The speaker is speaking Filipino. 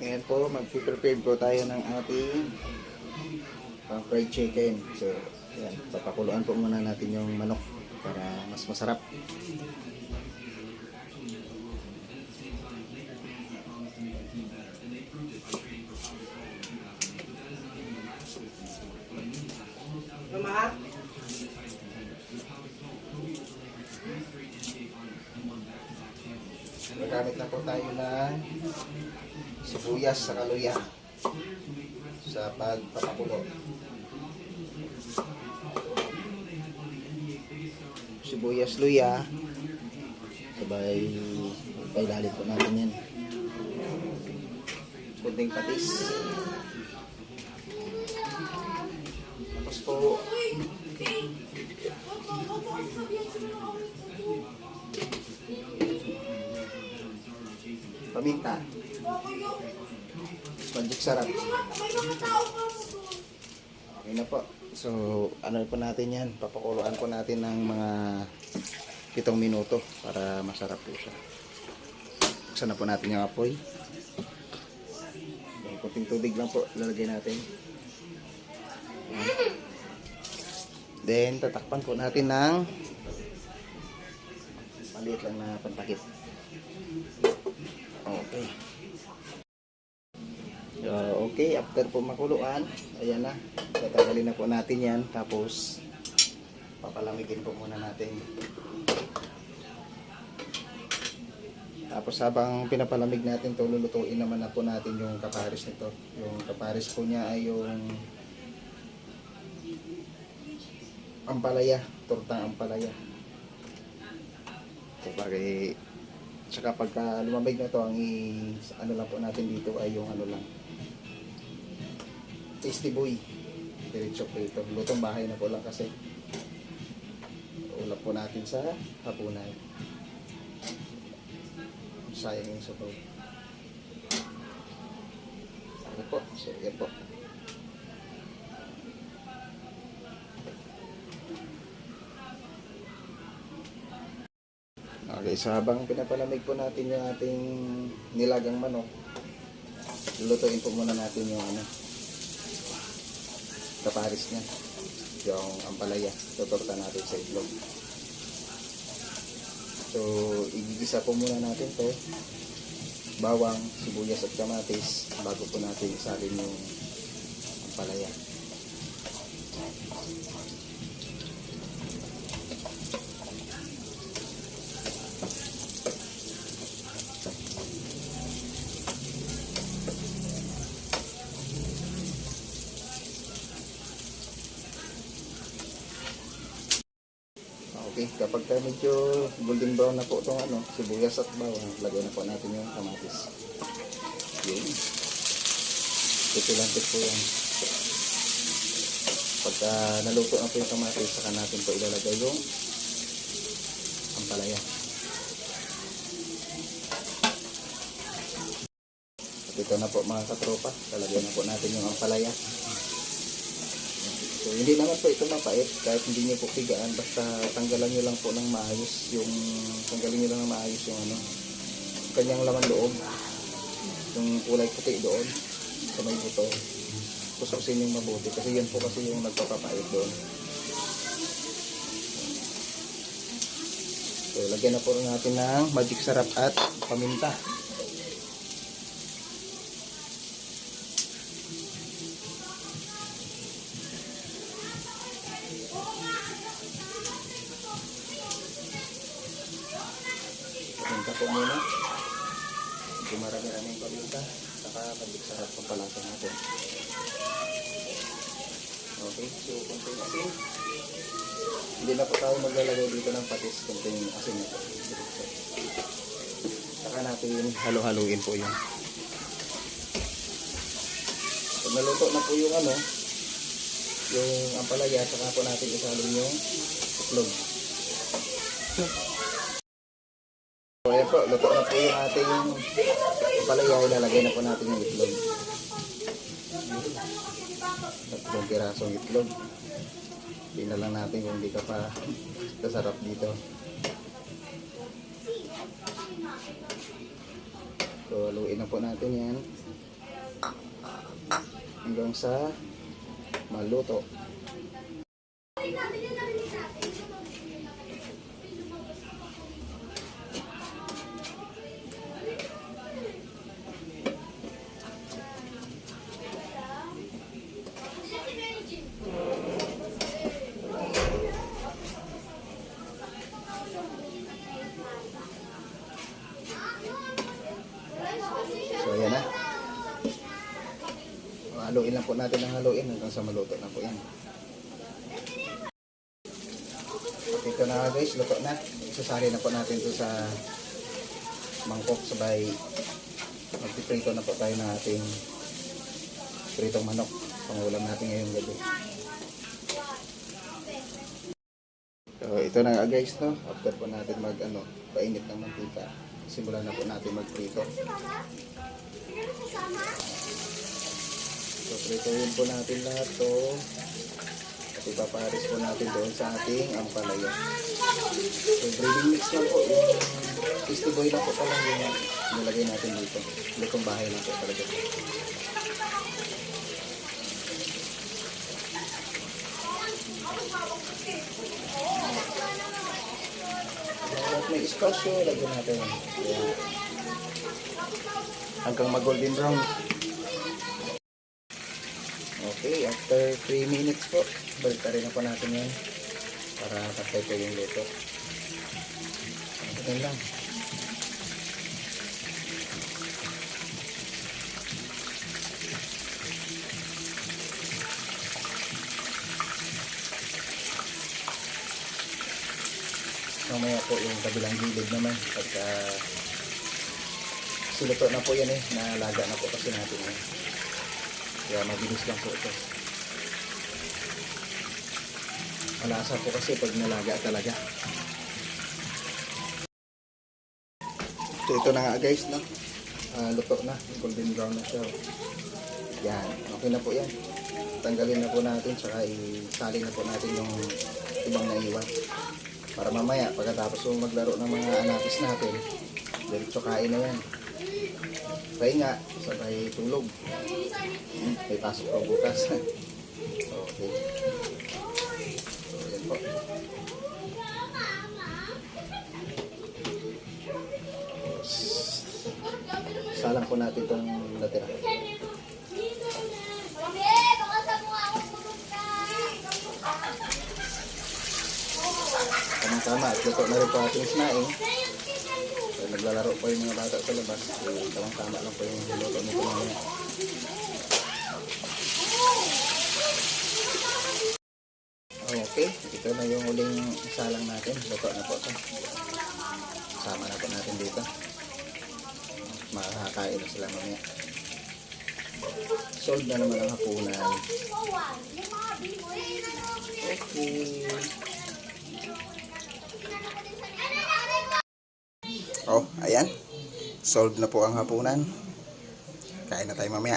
Ngayon po, mag-prepare po tayo ng ating fried chicken. So, yan, papakuluan po muna natin yung manok para mas masarap. Mama? Gagamit na po tayo ng sibuyas sa kaluya sa pagpapakulo. Sibuyas, luya, sabay pailalit po natin yan. Kunting patis. Tapos po paminta. Magic sarap. Okay na po. So, ano po natin yan? Papakuluan po natin ng mga 7 minuto para masarap po siya. Buksan na po natin yung apoy. Kunting tubig lang po lalagay natin. Then, tatakpan po natin ng maliit lang na pantakip. Okay. Okay, after po makuluan, ayan na. Tatanggalin na po natin yan. Tapos, papalamigin po muna natin. Tapos habang pinapalamig natin to, lulutuin naman na po natin yung kaparis nito. Yung kaparis po niya ay yung ampalaya, tortang ampalaya. Kapag saka pagka lumamig na to, ang ano lang po natin dito ay yung ano lang, tasty boy, diretso po ito. Lutong bahay na po lang kasi ulap po natin sa hapunan. Sayang yung sabaw. Ano po? So, yan po. Okay, so habang pinapalamig po natin yung ating nilagang manok, lulutuin po muna natin yung kaparis niya, yung ampalaya. Tutorta natin sa itlog. So, igigisa po muna natin to, bawang, sibuyas at kamatis bago po natin isalin yung ampalaya. Okay, kapag medyo golden brown na po itong sibuyas at bawang, lagay na po natin yung kamatis. Yun. Titilantik po yan. Pagka naluto na po yung kamatis, saka natin po ilalagay yung ampalaya. At ito na po mga katropa, lalagay na po natin yung ampalaya. So, hindi naman po ito mapait, kahit hindi nyo po pigaan, basta tanggalan nyo lang po ng maayos yung, tanggalin nyo lang ng maayos yung kanyang laman loob, yung kulay puti doon sa may buto. Kususin yung mabuti kasi yan po kasi yung nagpapapait doon. So, lagyan na po natin ng magic sarap at paminta. Paminta po muna. Medyo marami-rami yung paminta. Saka magic sarap pang palasa natin. Okay, so kunting asin. Hindi na po tayo maglalagay dito ng patis. Kunting asin na po. Saka natin halo-haluin po yun. Pag naluto na po yung yung ampalaya, saka po natin isalin yung itlog. So ayan po, luto na po yung ating ampalaya. Ilalagay na po natin yung itlog. 3 pirasong itlog. Tingnan lang natin kung hindi ka pa kasarap dito. So, haluin na po natin yan. hanggang sa maluto. So ayan na. Haluin lang po natin ang haluin hanggang sa maluto na po yan. Ito na guys, luto na. Isasali na po natin ito sa mangkok sabay magpiprito na po tayo ng ating pritong manok. Pangulam natin ngayong gabi. So ito na nga guys, no? After po natin painit ng mantika, simulan na po natin magprito. So pritohin po natin lahat to. At ipapares po natin doon sa ating ampalaya. So breading mix lang po. Yung tasty boy lang po pala yung nilagay natin dito. Lutong bahay lang po talaga. At may espasyo, lagyan natin. Ayan. Hanggang mag-golden brown. Okay, after 3 minutes po, balik rin na po natin yan para patay po yung luto. Ganyan lang. Mamaya po yung kabilang gilid naman pagka siluto na po yan nalaga na po kasi natin yan. Kaya mabilis lang po ito. Malasa po kasi pag nalaga talaga. So ito na nga guys, no? Luto na. Golden brown na siya. Yan. Okay na po yan. Tanggalin na po natin tsaka isali na po natin yung ibang naiwan. Para mamaya pagkatapos yung maglaro ng mga anakis natin, diretso kain na yan. Pahinga, sabay tulog. May pasok po bukas. Okay. So, yan po. Salang po natin itong natira. Tama-tama at luto na rin po ating snaing. So, naglalaro po yung mga bata sa labas. Tama-tama lang po yung luto nito mamaya. Okay, ito na yung uling salang natin. Luto na po ito. Sama na po natin dito. Makakain na sila mamaya. Solve na naman ang hapunan. Okay. Oh, ayan. Solved na po ang hapunan. Kain na tayo mamaya.